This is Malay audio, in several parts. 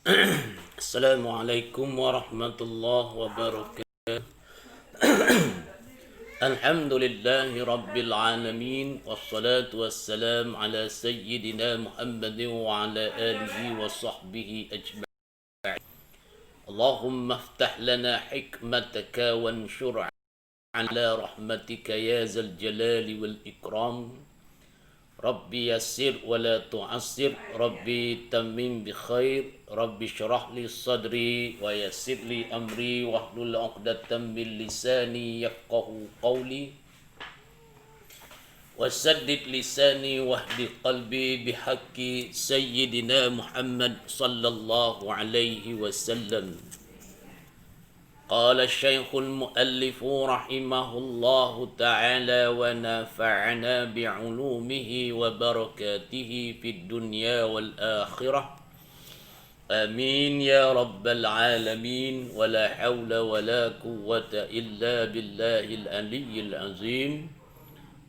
Assalamualaikum warahmatullahi wabarakatuh. Alhamdulillahi rabbil alamin. Wassalatu wassalam ala sayyidina Muhammadin wa ala alihi wa sahbihi ajma'in. Allahumma aftah lana hikmataka wa anshur ala rahmatika ya zal jalali wal ikram. Rabbi yassir wa la tu'assir. Rabbi tammim bi khair. Rabbi syrah li sadri wa yassir li amri wahlul 'uqdatam min lisani yafqahu qawli. Wasaddid lisani wahdi qalbi bihaqqi sayyidina Muhammad sallallahu alaihi wasallam. قال الشيخ المؤلف رحمه الله تعالى ونفعنا بعلومه وبركاته في الدنيا والآخرة آمين يا رب العالمين ولا حول ولا قوة إلا بالله العلي العظيم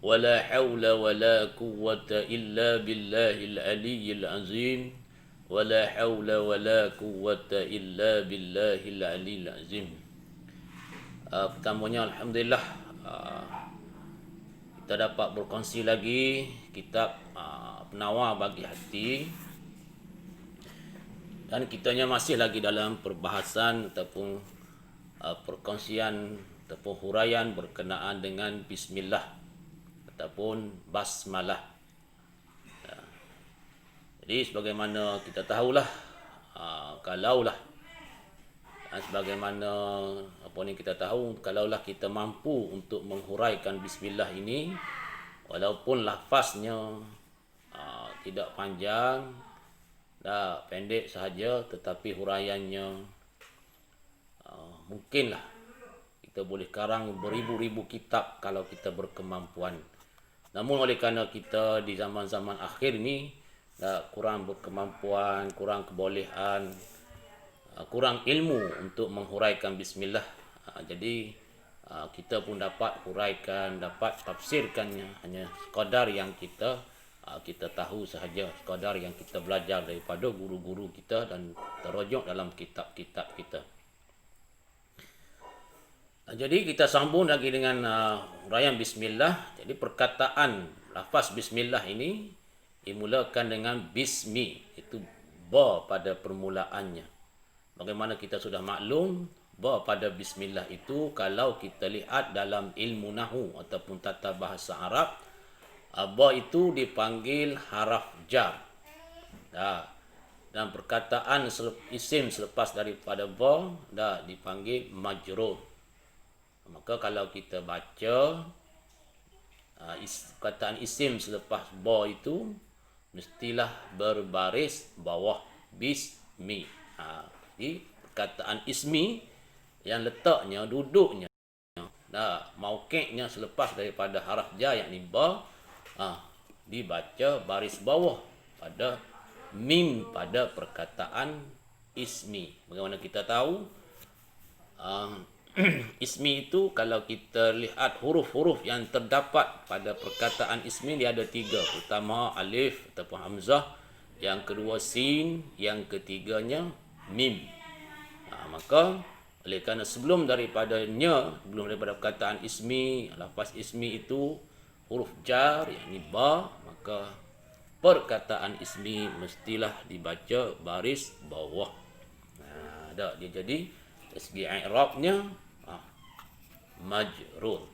ولا حول ولا قوة إلا بالله العلي العظيم ولا حول ولا قوة إلا بالله العلي العظيم. Pertamanya Alhamdulillah kita dapat berkongsi lagi kitab Penawar Bagi Hati, dan kitanya masih lagi dalam perbahasan ataupun perkongsian ataupun huraian berkenaan dengan Bismillah ataupun Basmalah. Jadi sebagaimana kita tahulah, kalaulah sebagaimana kita tahu, kalaulah kita mampu untuk menghuraikan Bismillah ini, walaupun lafaznya tidak panjang, pendek sahaja, tetapi huraiannya mungkinlah kita boleh karang beribu-ribu kitab kalau kita berkemampuan. Namun oleh kerana kita di zaman-zaman akhir ini kurang berkemampuan, kurang kebolehan, kurang ilmu untuk menghuraikan Bismillah, jadi kita pun dapat huraikan, dapat tafsirkannya hanya sekadar yang kita tahu sahaja, sekadar yang kita belajar daripada guru-guru kita dan terujuk dalam kitab-kitab kita. Jadi kita sambung lagi dengan huraian Bismillah. Jadi perkataan lafaz Bismillah ini dimulakan dengan bismi, itu ba pada permulaannya. Bagaimana kita sudah maklum, ba pada Bismillah itu kalau kita lihat dalam ilmu nahu ataupun tata bahasa Arab, ba itu dipanggil haraf jar. Dan perkataan isim selepas daripada ba dipanggil majrur. Maka kalau kita baca perkataan isim selepas ba itu mestilah berbaris bawah bismi. Jadi perkataan ismi yang letaknya, duduknya, mauqi'nya selepas daripada haraf ja yakni ba, dibaca baris bawah pada mim pada perkataan ismi. Bagaimana kita tahu? Ismi itu kalau kita lihat huruf-huruf yang terdapat pada perkataan ismi, dia ada 3. Pertama alif ataupun hamzah, yang kedua sin, yang ketiganya mim. Maka oleh kerana sebelum daripada perkataan ismi, lafaz ismi itu huruf jar yakni ba, maka perkataan ismi mestilah dibaca baris bawah. Dia jadi segi i'rabnya majrur.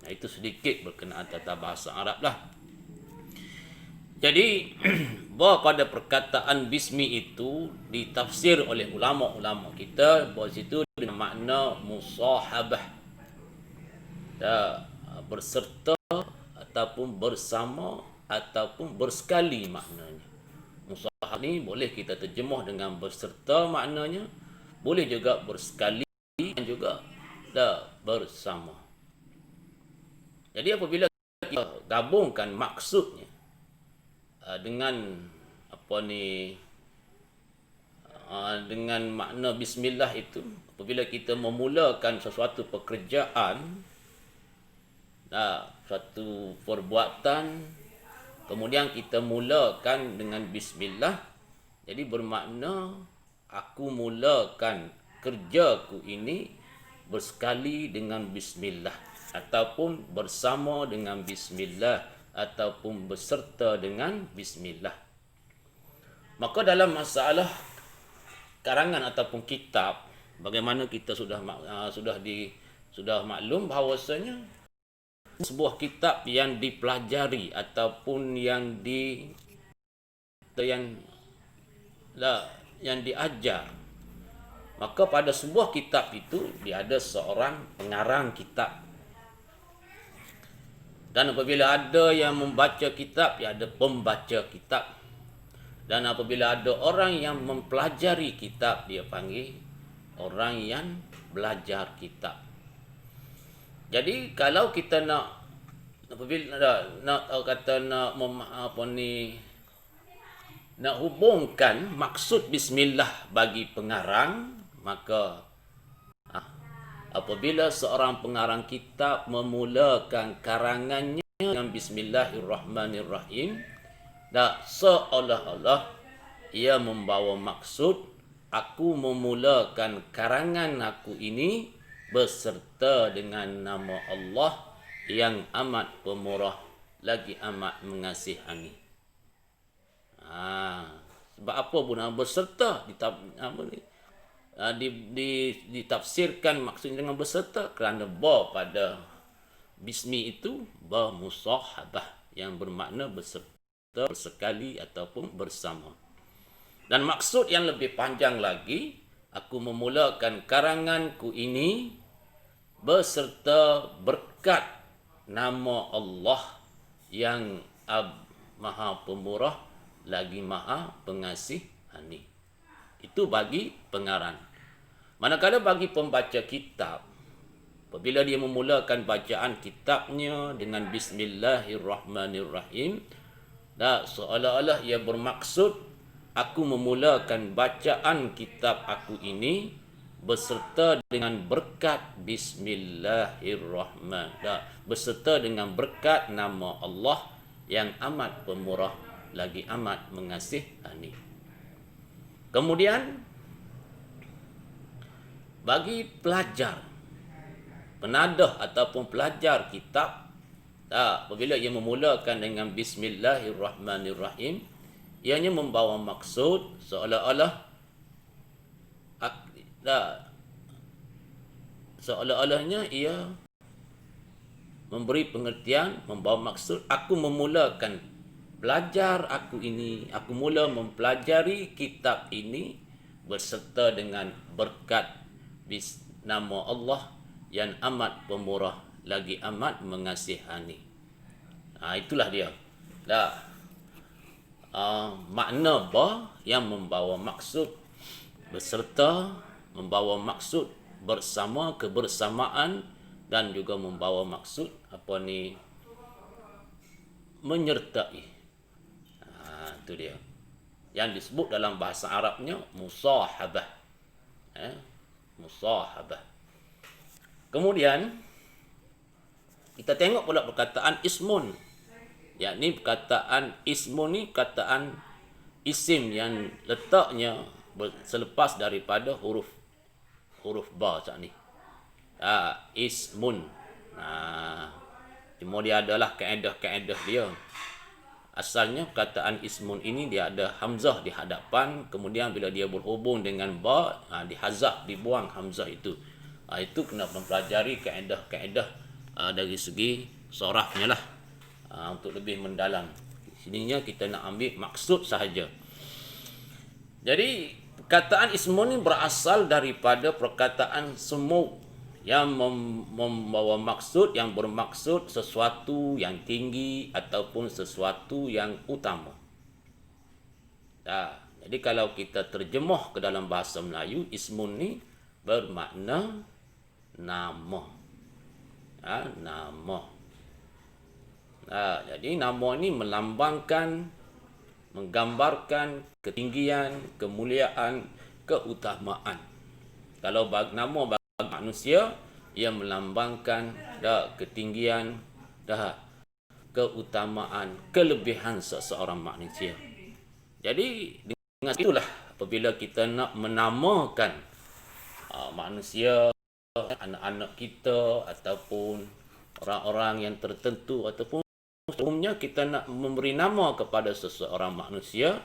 Itu sedikit berkenaan tata bahasa Arab lah. Jadi bahawa pada perkataan bismi itu ditafsir oleh ulama-ulama kita bahawa situ dengan makna musahabah, berserta ataupun bersama ataupun bersekali maknanya. Musahabah ni boleh kita terjemah dengan berserta maknanya, boleh juga bersekali dan juga bersama. Jadi apabila kita gabungkan maksudnya dengan dengan makna bismillah itu, apabila kita memulakan sesuatu pekerjaan, suatu perbuatan, kemudian kita mulakan dengan bismillah, jadi bermakna aku mulakan kerjaku ini bersekali dengan bismillah, ataupun bersama dengan bismillah, ataupun berserta dengan bismillah. Maka dalam masalah karangan ataupun kitab, bagaimana kita sudah maklum bahawasanya sebuah kitab yang dipelajari ataupun yang diajar, maka pada sebuah kitab itu dia ada seorang pengarang kitab. Dan apabila ada yang membaca kitab, dia ada pembaca kitab. Dan apabila ada orang yang mempelajari kitab, dia panggil orang yang belajar kitab. Jadi kalau kita nak hubungkan maksud bismillah bagi pengarang, maka apabila seorang pengarang kitab memulakan karangannya dengan bismillahirrahmanirrahim, dan seolah-olah ia membawa maksud, aku memulakan karangan aku ini beserta dengan nama Allah yang amat pemurah lagi amat mengasihani. Sebab apa guna berserta ditafsirkan maksudnya dengan berserta? Kerana ba pada bismi itu ba musahabah, yang bermakna berserta, bersekali ataupun bersama. Dan maksud yang lebih panjang lagi, aku memulakan karanganku ini beserta berkat nama Allah yang Maha Pemurah lagi Maha Pengasihani. Itu bagi pengarang. Manakala bagi pembaca kitab, apabila dia memulakan bacaan kitabnya dengan bismillahirrahmanirrahim, dan seolah-olah ia bermaksud, aku memulakan bacaan kitab aku ini beserta dengan berkat bismillahirrahmanirrahim, beserta dengan berkat nama Allah yang amat pemurah lagi amat mengasihani. Kemudian bagi pelajar, penadah ataupun pelajar kitab, apabila ia memulakan dengan bismillahirrahmanirrahim, ianya membawa maksud seolah-olahnya ia memberi pengertian, membawa maksud, aku memulakan belajar aku ini, aku mula mempelajari kitab ini berserta dengan berkat nama Allah yang amat pemurah lagi amat mengasihani. Itulah dia. Makna ba yang membawa maksud beserta, membawa maksud bersama, kebersamaan, dan juga membawa maksud menyertai. Itu dia yang disebut dalam bahasa Arabnya musahabah. Musahabah. Kemudian kita tengok pula perkataan ismun, yakni perkataan ismun ni perkataan isim yang letaknya selepas daripada huruf ba macam ni. Ismun. Cuma dia adalah kaedah dia. Asalnya perkataan ismun ini dia ada hamzah di hadapan, kemudian bila dia berhubung dengan ba, dihazaf, dibuang hamzah itu. Itu kena mempelajari kaedah-kaedah dari segi sorafnya lah, untuk lebih mendalam. Sininya kita nak ambil maksud sahaja. Jadi perkataan ismun ini berasal daripada perkataan semu yang membawa maksud, yang bermaksud sesuatu yang tinggi ataupun sesuatu yang utama. Jadi kalau kita terjemah ke dalam bahasa Melayu, ismun ni bermakna nama. Nama. Jadi nama ni melambangkan, menggambarkan ketinggian, kemuliaan, keutamaan. Kalau nama bagi manusia, ia melambangkan ketinggian, keutamaan, kelebihan seseorang manusia. Jadi itulah apabila kita nak menamakan manusia, anak-anak kita ataupun orang-orang yang tertentu ataupun umumnya kita nak memberi nama kepada seseorang manusia,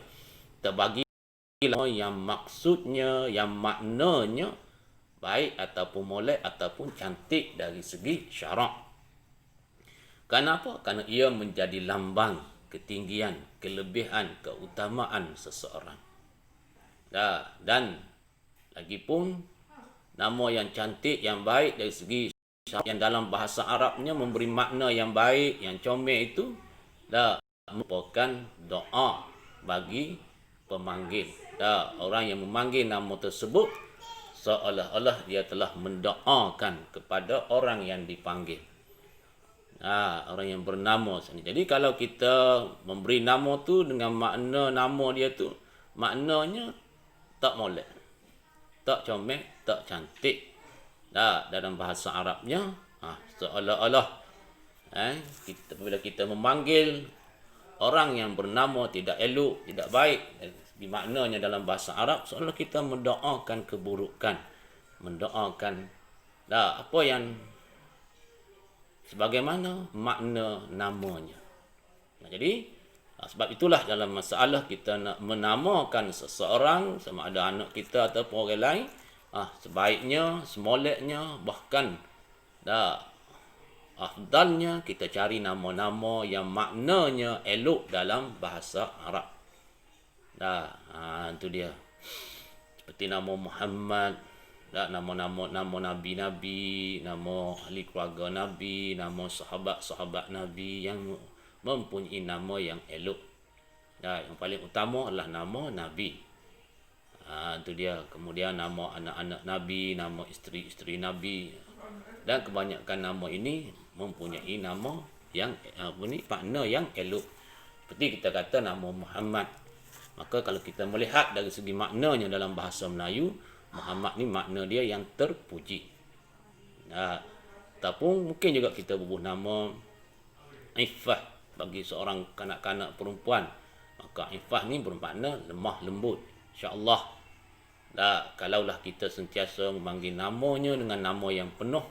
kita bagi nama yang maksudnya, yang maknanya baik ataupun molek ataupun cantik dari segi syarak. Kenapa? Kerana ia menjadi lambang ketinggian, kelebihan, keutamaan seseorang. Dan lagipun nama yang cantik, yang baik dari segi yang dalam bahasa Arabnya memberi makna yang baik, yang comel itu merupakan doa bagi pemanggil. Orang yang memanggil nama tersebut seolah-olah dia telah mendoakan kepada orang yang dipanggil. Orang yang bernama sini. Jadi kalau kita memberi nama tu dengan makna nama dia tu, maknanya tak molek, tak comel, tak cantik. Dalam bahasa Arabnya seolah-olah bila kita memanggil orang yang bernama tidak elok, tidak baik, di maknanya dalam bahasa Arab seolah kita mendoakan keburukan, mendoakan apa yang sebagaimana makna namanya. Jadi sebab itulah dalam masalah kita nak menamakan seseorang, sama ada anak kita ataupun orang lain, sebaiknya, semoleknya, bahkan afdalnya kita cari nama-nama yang maknanya elok dalam bahasa Arab. Itu dia. Seperti nama Muhammad, nama nabi-nabi, nama ahli keluarga nabi, nama sahabat-sahabat nabi yang mempunyai nama yang elok. Yang paling utama adalah nama nabi. Itu dia. Kemudian nama anak-anak nabi, nama isteri-isteri nabi, dan kebanyakan nama ini mempunyai nama yang makna yang elok. Seperti kita kata nama Muhammad, maka kalau kita melihat dari segi maknanya dalam bahasa Melayu, Muhammad ni makna dia yang terpuji. Ataupun mungkin juga kita bubuh nama Iffah bagi seorang kanak-kanak perempuan. Maka Iffah ni bermakna lemah lembut. InsyaAllah. Kalaulah kita sentiasa memanggil namanya dengan nama yang penuh.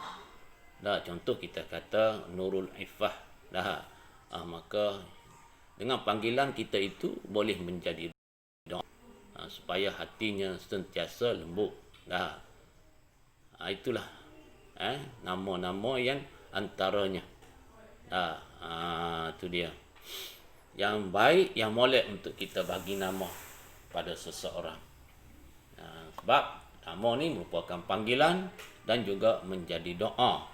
Contoh kita kata Nurul Iffah. Maka dengan panggilan kita itu boleh menjadi doa supaya hatinya sentiasa lembut. Itulah nama-nama yang antaranya. Itu dia. Yang baik, yang molek untuk kita bagi nama pada seseorang. Sebab nama ni merupakan panggilan dan juga menjadi doa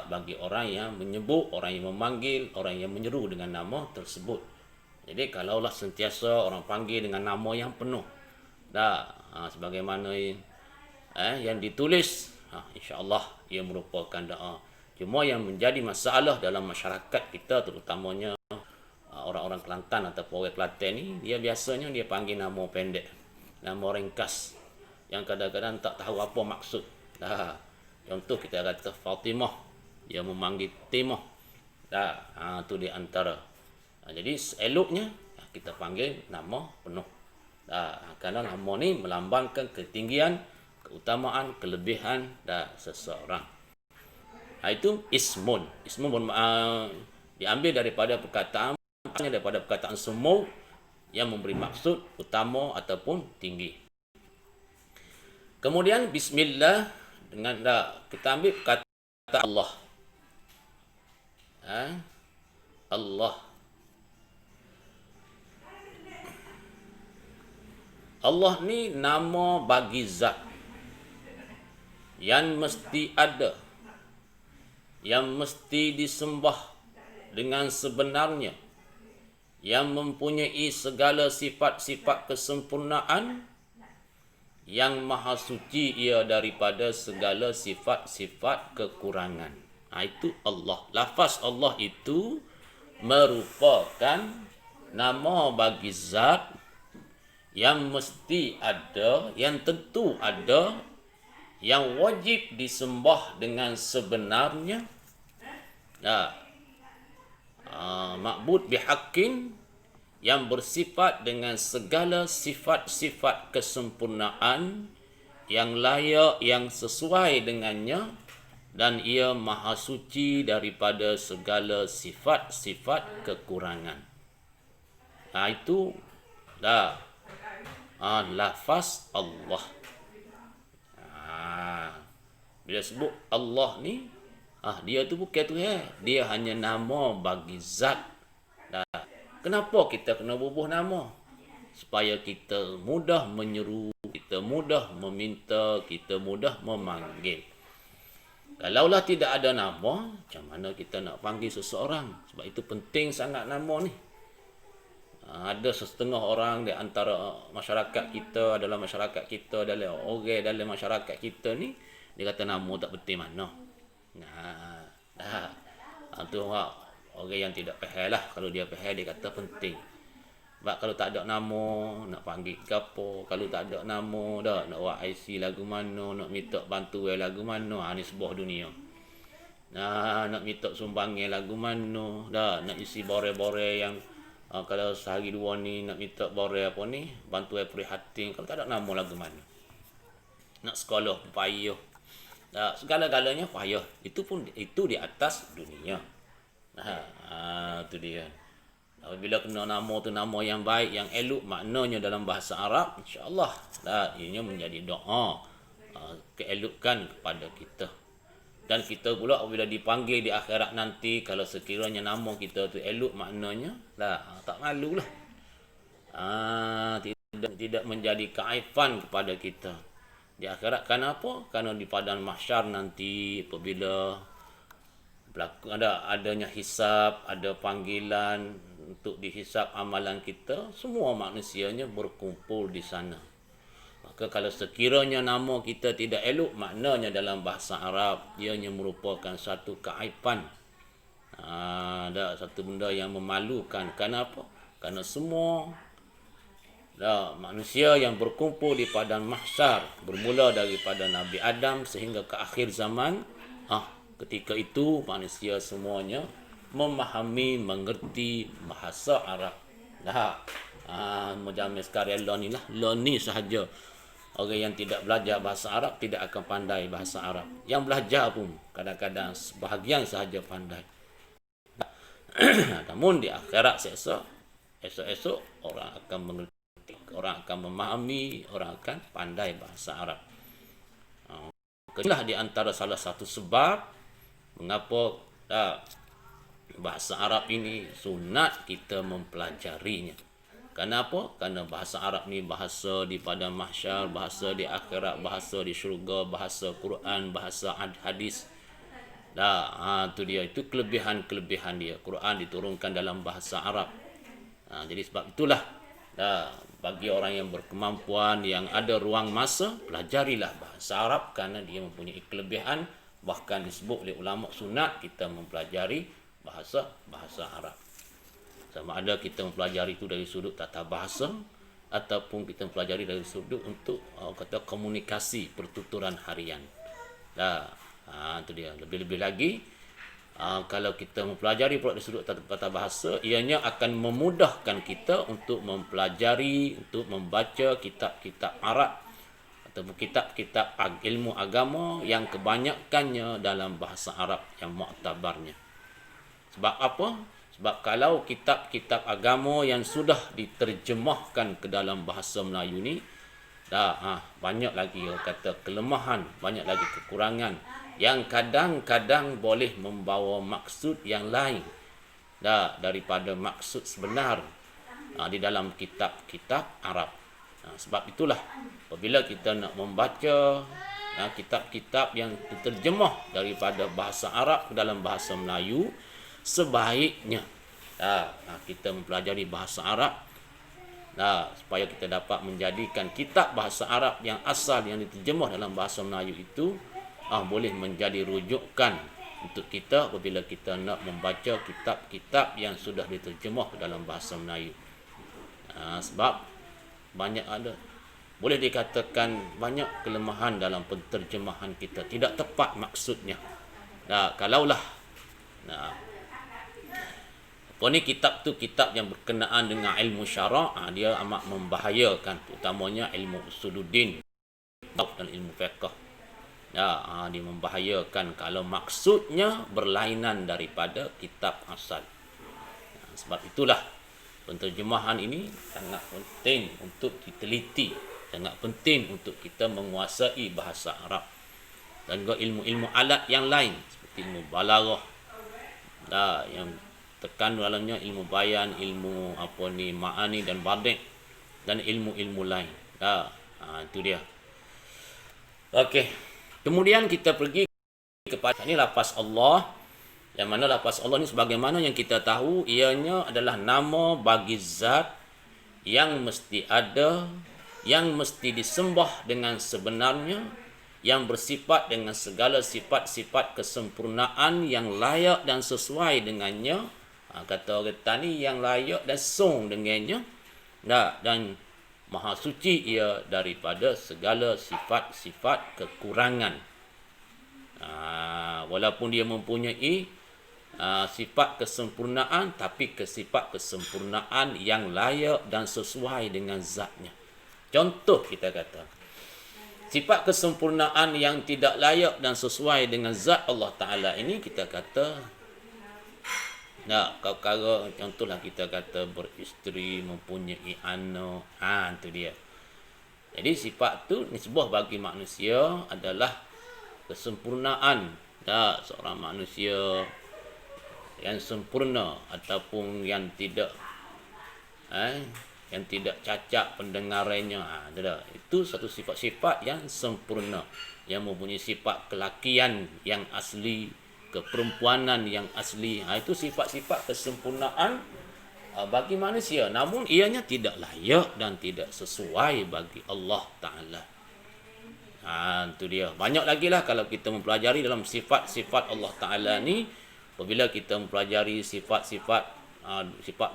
bagi orang yang menyebut, orang yang memanggil, orang yang menyeru dengan nama tersebut. Jadi kalaulah sentiasa orang panggil dengan nama yang penuh, sebagaimana yang ditulis, insya-Allah ia merupakan doa. Cuma yang menjadi masalah dalam masyarakat kita, terutamanya orang-orang Kelantan ataupun orang Kelantan ni, dia biasanya dia panggil nama pendek, nama ringkas yang kadang-kadang tak tahu apa maksud. Contoh kita kata Fatimah, dia memanggil Timah. Itu di antara. Jadi eloknya kita panggil nama penuh. Kerana nama ni melambangkan ketinggian, keutamaan, kelebihan seseorang. Itu ismun. Ismun diambil daripada perkataan semu yang memberi maksud utama ataupun tinggi. Kemudian bismillah dengan kita ambil kata Allah. Allah. Allah ni nama bagi zat yang mesti ada, yang mesti disembah dengan sebenarnya, yang mempunyai segala sifat-sifat kesempurnaan, yang maha suci ia daripada segala sifat-sifat kekurangan. Itu Allah. Lafaz Allah itu merupakan nama bagi zat yang mesti ada, yang tentu ada, yang wajib disembah dengan sebenarnya. Ma'bud bihaqqin, yang bersifat dengan segala sifat-sifat kesempurnaan yang layak, yang sesuai dengannya, dan ia maha suci daripada segala sifat-sifat kekurangan. Itu dah lafaz Allah. Bila sebut Allah ni, dia tu bukan Tuhan, dia hanya nama bagi zat. Kenapa kita kena bubuh nama? Supaya kita mudah menyeru, kita mudah meminta, kita mudah memanggil. Kalaulah tidak ada nama, macam mana kita nak panggil seseorang? Sebab itu penting sangat nama ni. Ada setengah orang di antara masyarakat kita, dalam masyarakat kita, dalam orang dalam masyarakat kita ni, dia kata nama tak penting mana. Itu orang yang tidak faham lah. Kalau dia faham, dia kata penting. Sebab kalau tak ada nama, nak panggil ke apa? Kalau tak ada nama, dah nak buat IC lagu mana, nak minta bantuan lagu mana, ni sebuah dunia. Nak minta sumbangan lagu mana, dah nak isi bore-bore yang kalau sehari dua ni nak minta bore apa ni, bantuan prihatin, kalau tak ada nama lagu mana. Nak sekolah payah. Segala-galanya payah. Itu di atas dunia. Itu dia. Bila kena nama tu nama yang baik, yang elok, maknanya dalam bahasa Arab, insya-Allah ianya menjadi doa keelokan kepada kita. Dan kita pula bila dipanggil di akhirat nanti, kalau sekiranya nama kita tu elok maknanya, tak malulah. Tidak menjadi keaiban kepada kita di akhirat. Kenapa? Kerana di padang mahsyar nanti, apabila adanya hisab, ada panggilan untuk dihisab amalan kita, semua manusianya berkumpul di sana. Maka kalau sekiranya nama kita tidak elok, maknanya dalam bahasa Arab, ianya merupakan satu keaiban. Ada satu benda yang memalukan. Kenapa? Kerana semua manusia yang berkumpul di padang mahsyar, bermula daripada Nabi Adam sehingga ke akhir zaman, ketika itu manusia semuanya memahami, mengerti bahasa Arab. Macam sekarang law ni sahaja. Orang yang tidak belajar bahasa Arab tidak akan pandai bahasa Arab. Yang belajar pun kadang-kadang sebahagian sahaja pandai. Namun di akhirat esok orang akan mengerti, orang akan memahami, orang akan pandai bahasa Arab. Inilah di antara salah satu sebab mengapa bahasa Arab ini sunat kita mempelajarinya. Kenapa? Kerana bahasa Arab ni bahasa di padang mahsyar, bahasa di akhirat, bahasa di syurga, bahasa Quran, bahasa hadis. Itu dia, itu kelebihan-kelebihan dia. Quran diturunkan dalam bahasa Arab. Jadi sebab itulah bagi orang yang berkemampuan, yang ada ruang masa, pelajarilah bahasa Arab kerana dia mempunyai kelebihan. Bahkan disebut oleh ulama sunat kita mempelajari bahasa Arab. Sama ada kita mempelajari itu dari sudut tata bahasa ataupun kita mempelajari dari sudut untuk kata komunikasi, pertuturan harian. Itu dia. Lebih-lebih lagi kalau kita mempelajari dari sudut tata bahasa, ianya akan memudahkan kita untuk mempelajari, untuk membaca kitab-kitab Arab ataupun kitab-kitab ilmu agama yang kebanyakannya dalam bahasa Arab yang muktabarnya. Sebab apa? Sebab kalau kitab-kitab agama yang sudah diterjemahkan ke dalam bahasa Melayu ni, banyak lagi kata kelemahan, banyak lagi kekurangan yang kadang-kadang boleh membawa maksud yang lain daripada maksud sebenar di dalam kitab-kitab Arab. Sebab itulah apabila kita nak membaca kitab-kitab yang diterjemah daripada bahasa Arab ke dalam bahasa Melayu, sebaiknya kita mempelajari bahasa Arab supaya kita dapat menjadikan kitab bahasa Arab yang asal yang diterjemah dalam bahasa Melayu itu boleh menjadi rujukan untuk kita apabila kita nak membaca kitab-kitab yang sudah diterjemah dalam bahasa Melayu. Sebab banyak boleh dikatakan banyak kelemahan dalam penterjemahan kita, tidak tepat maksudnya. Kalaulah Apa ni kitab tu kitab yang berkenaan dengan ilmu syarak, dia amat membahayakan, terutamanya ilmu usuluddin dan ilmu fiqh. Dia membahayakan kalau maksudnya berlainan daripada kitab asal. Sebab itulah penterjemahan ini sangat penting untuk diteliti, sangat penting untuk kita menguasai bahasa Arab. Dan juga ilmu-ilmu alat yang lain seperti ilmu balaghah, yang tekan dalamnya ilmu bayan, ilmu ma'ani dan badi' dan ilmu-ilmu lain. Itu dia. Okey. Kemudian kita pergi kepada ini lafaz Allah. Yang mana lafaz Allah ni sebagaimana yang kita tahu, ianya adalah nama bagi zat yang mesti ada, yang mesti disembah dengan sebenarnya, yang bersifat dengan segala sifat-sifat kesempurnaan yang layak dan sesuai dengannya. Kata orang tani, yang layak dan song dengannya. Dan maha suci ia daripada segala sifat-sifat kekurangan. Walaupun dia mempunyai sifat kesempurnaan, tapi sifat kesempurnaan yang layak dan sesuai dengan zatnya. Contoh kita kata, sifat kesempurnaan yang tidak layak dan sesuai dengan zat Allah Ta'ala ini, kita kata, kalau contohlah kita kata beristeri, mempunyai anak, itu dia. Jadi sifat tu nisbah bagi manusia adalah kesempurnaan. Seorang manusia yang sempurna ataupun yang tidak cacat pendengarannya. Itu satu sifat-sifat yang sempurna, yang mempunyai sifat kelakian yang asli, keperempuanan yang asli. Itu sifat-sifat kesempurnaan bagi manusia, namun ianya tidak layak dan tidak sesuai bagi Allah Ta'ala. Itu dia. Banyak lagi lah kalau kita mempelajari dalam sifat-sifat Allah Ta'ala ni. Apabila kita mempelajari sifat 20,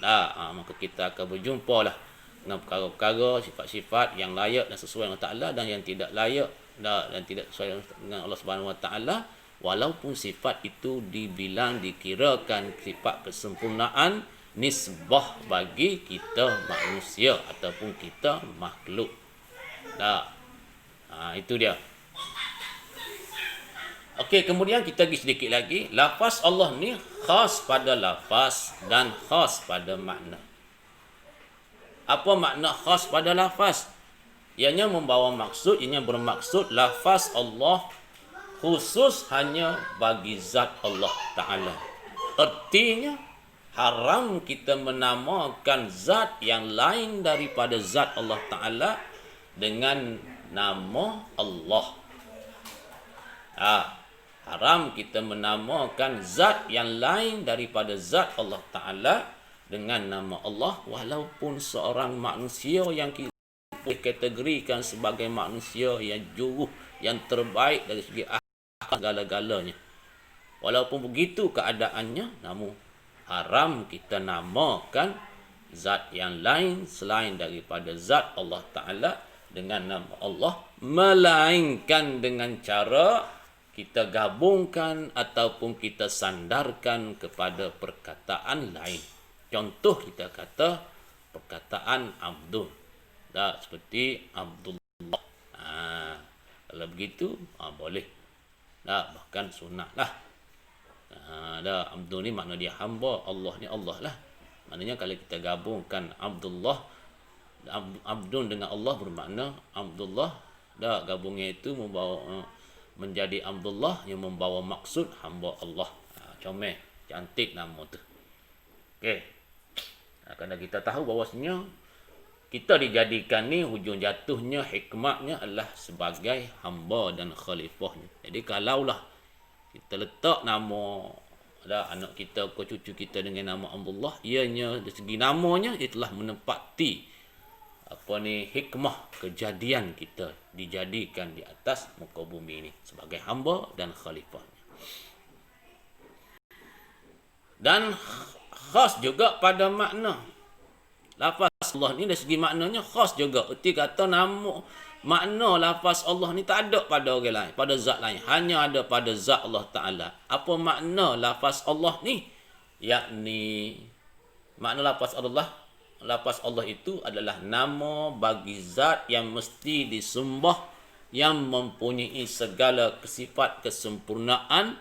maka kita akan berjumpa lah dengan perkara-perkara, sifat-sifat yang layak dan sesuai dengan Allah Ta'ala, dan yang tidak layak dan tidak sesuai dengan Allah Subhanahu Wa Ta'ala. Walaupun sifat itu dikirakan sifat kesempurnaan, nisbah bagi kita manusia ataupun kita makhluk. Itu dia. Okey, kemudian kita pergi sedikit lagi. Lafaz Allah ni khas pada lafaz dan khas pada makna. Apa makna khas pada lafaz? Ianya membawa maksud, ianya bermaksud lafaz Allah khusus hanya bagi zat Allah Ta'ala. Artinya, haram kita menamakan zat yang lain daripada zat Allah Ta'ala dengan nama Allah. Haram kita menamakan zat yang lain daripada zat Allah Ta'ala dengan nama Allah, walaupun seorang manusia yang kita kategorikan sebagai manusia yang juruh, yang terbaik dari segi segala-galanya. Walaupun begitu keadaannya, namun haram kita namakan zat yang lain selain daripada zat Allah Ta'ala dengan nama Allah, melainkan dengan cara kita gabungkan ataupun kita sandarkan kepada perkataan lain. Contoh kita kata perkataan Abdul. Seperti Abdullah. Kalau begitu, boleh. Bahkan sunat lah. Abdul ni makna dia hamba, Allah ni Allah lah. Maknanya kalau kita gabungkan Abdullah, Abdul dengan Allah bermakna Abdullah. Gabungnya itu membawa menjadi Abdullah yang membawa maksud hamba Allah. Comel, cantik nama tu. Okey. Kerana kita tahu bahawasanya kita dijadikan ni, hujung jatuhnya, hikmatnya adalah sebagai hamba dan khalifahnya. Jadi kalaulah kita letak nama anak kita ke cucu kita dengan nama Abdullah, ianya dari segi namanya ia telah menempati hikmah kejadian kita dijadikan di atas muka bumi ini sebagai hamba dan khalifahnya. Dan khas juga pada makna. Lafaz Allah ni dari segi maknanya khas juga. Erti kata makna lafaz Allah ni tak ada pada orang lain, pada zat lain. Hanya ada pada zat Allah Ta'ala. Apa makna lafaz Allah ni? yakni makna lafaz Allah itu adalah nama bagi zat yang mesti disembah, yang mempunyai segala sifat kesempurnaan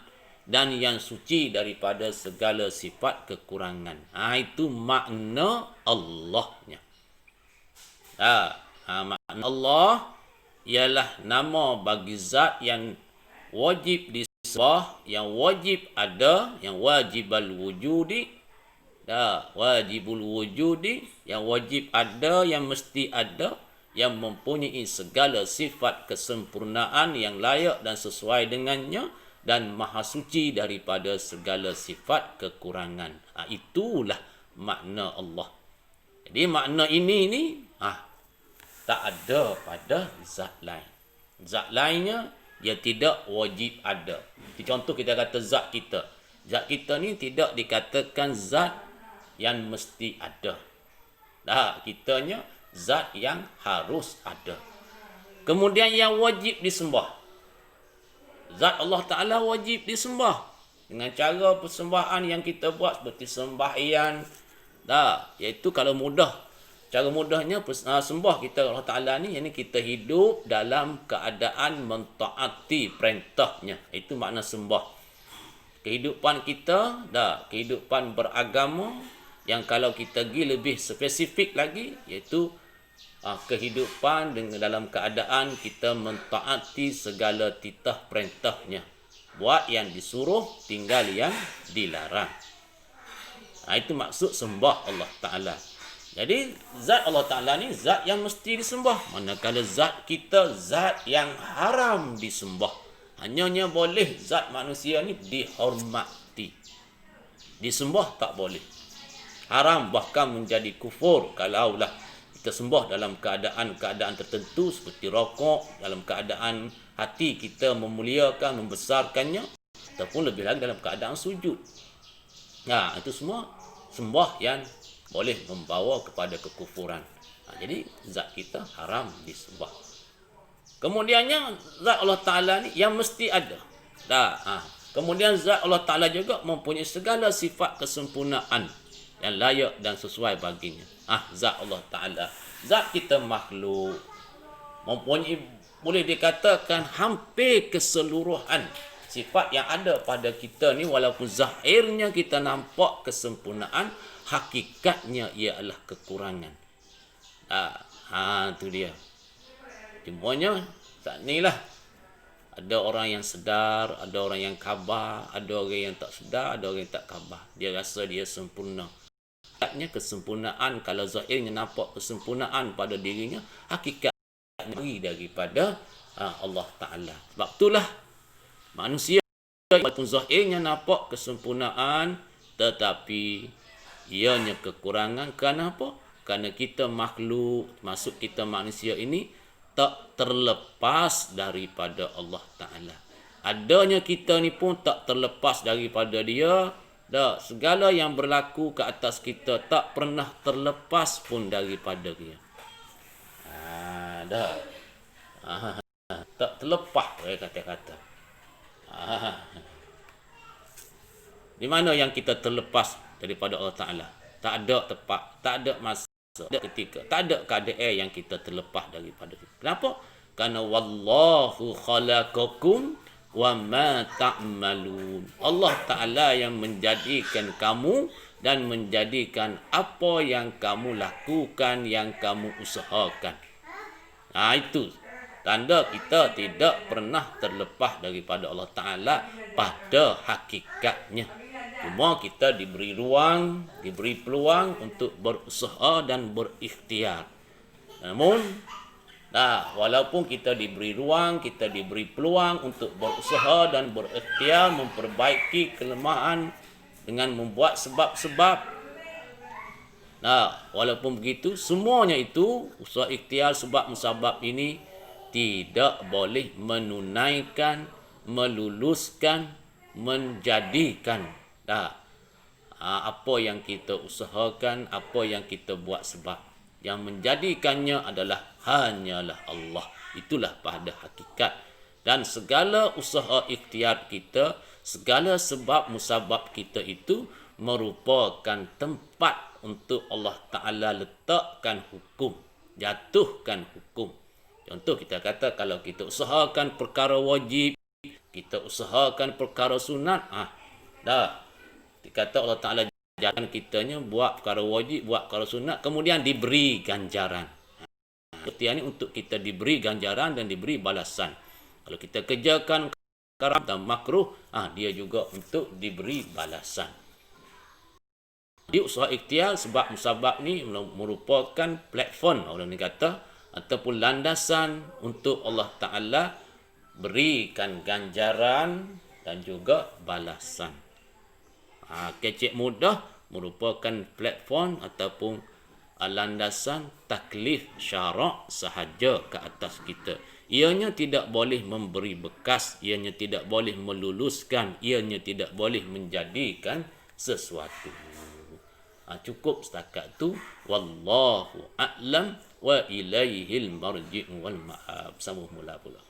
dan yang suci daripada segala sifat kekurangan. Itu makna Allahnya. Makna Allah ialah nama bagi zat yang wajib disembah, yang wajib ada, yang wajibal wujudi, wajibul wujudi, yang wajib ada, yang mesti ada, yang mempunyai segala sifat kesempurnaan yang layak dan sesuai dengannya, dan maha suci daripada segala sifat kekurangan. Itulah makna Allah. Jadi makna ini tak ada pada zat lain. Zat lainnya dia tidak wajib ada. Contoh kita kata zat kita. Zat kita ni tidak dikatakan zat yang mesti ada. Kitanya zat yang harus ada. Kemudian yang wajib disembah. Zat Allah Ta'ala wajib disembah dengan cara persembahan yang kita buat seperti sembahyang. Iaitu kalau mudah, cara mudahnya sembah kita Allah Ta'ala ni, yang kita hidup dalam keadaan mentaati perintahnya. Itu makna sembah. Kehidupan kita, kehidupan beragama, yang kalau kita pergi lebih spesifik lagi, iaitu kehidupan dengan dalam keadaan kita mentaati segala titah perintahnya. Buat yang disuruh, tinggal yang dilarang. Itu maksud sembah Allah Ta'ala. Jadi zat Allah Ta'ala ni zat yang mesti disembah. Manakala zat kita zat yang haram disembah. Hanya boleh zat manusia ni dihormati. Disembah tak boleh. Haram, bahkan menjadi kufur kalaulah kita sembah dalam keadaan tertentu seperti rokok, dalam keadaan hati kita memuliakan, membesarkannya, ataupun lebih lagi dalam keadaan sujud. Itu semua sembah yang boleh membawa kepada kekufuran. Jadi zat kita haram disembah. Kemudiannya zat Allah Ta'ala ni yang mesti ada. Kemudian zat Allah Ta'ala juga mempunyai segala sifat kesempurnaan yang layak dan sesuai baginya. Zat Allah Ta'ala. Zat kita makhluk mempunyai, boleh dikatakan hampir keseluruhan sifat yang ada pada kita ni, walaupun zahirnya kita nampak kesempurnaan, hakikatnya ialah kekurangan. Itu dia. Cumanya saat ni lah, ada orang yang sedar, ada orang yang khabar, ada orang yang tak sedar, ada orang yang tak khabar. Dia rasa dia sempurna. Hakikatnya kesempurnaan, kalau zahirnya nampak kesempurnaan pada dirinya, hakikatnya daripada Allah Ta'ala. Sebab itulah manusia walaupun zahirnya nampak kesempurnaan, tetapi ianya kekurangan. Kenapa? Kerana kita makhluk, maksud kita manusia ini tak terlepas daripada Allah Ta'ala. Adanya kita ni pun tak terlepas daripada dia. Segala yang berlaku ke atas kita tak pernah terlepas pun daripada dia. Tak terlepas, kata-kata. Di mana yang kita terlepas daripada Allah Ta'ala? Tak ada tempat, tak ada masa, tak ada ketika, tak ada keadaan yang kita terlepas daripada kita. Kenapa? Karena wallahu khalaqakum wa ma ta'malun. Allah Ta'ala yang menjadikan kamu dan menjadikan apa yang kamu lakukan, yang kamu usahakan. Itu tanda kita tidak pernah terlepas daripada Allah Ta'ala pada hakikatnya. Cuma kita diberi ruang, diberi peluang untuk berusaha dan berikhtiar. Namun walaupun kita diberi ruang, kita diberi peluang untuk berusaha dan berikhtiar, memperbaiki kelemahan dengan membuat sebab-sebab. Walaupun begitu, semuanya itu, usaha ikhtiar, sebab musabab ini tidak boleh menunaikan, meluluskan, menjadikan apa yang kita usahakan, apa yang kita buat sebab. Yang menjadikannya adalah hanyalah Allah. Itulah pada hakikat. Dan segala usaha ikhtiar kita, segala sebab musabab kita itu merupakan tempat untuk Allah Ta'ala letakkan hukum, jatuhkan hukum. Contoh kita kata kalau kita usahakan perkara wajib, kita usahakan perkara sunat, dah. Dikata Allah Ta'ala jangan kitanya buat perkara wajib, buat perkara sunat, kemudian diberi ganjaran. Seperti ini untuk kita diberi ganjaran dan diberi balasan. Kalau kita kerjakan perkara dan makruh, dia juga untuk diberi balasan. Jadi usaha ikhtiar sebab musabak ni merupakan platform orang ni kata ataupun landasan untuk Allah Ta'ala berikan ganjaran dan juga balasan. Kecek mudah merupakan platform ataupun landasan taklif syarak sahaja ke atas kita. Ianya tidak boleh memberi bekas, ianya tidak boleh meluluskan, ianya tidak boleh menjadikan sesuatu. Cukup setakat tu. Wallahu a'lam wa ilaihil marji' wal ma'ab. Sambung mula pula.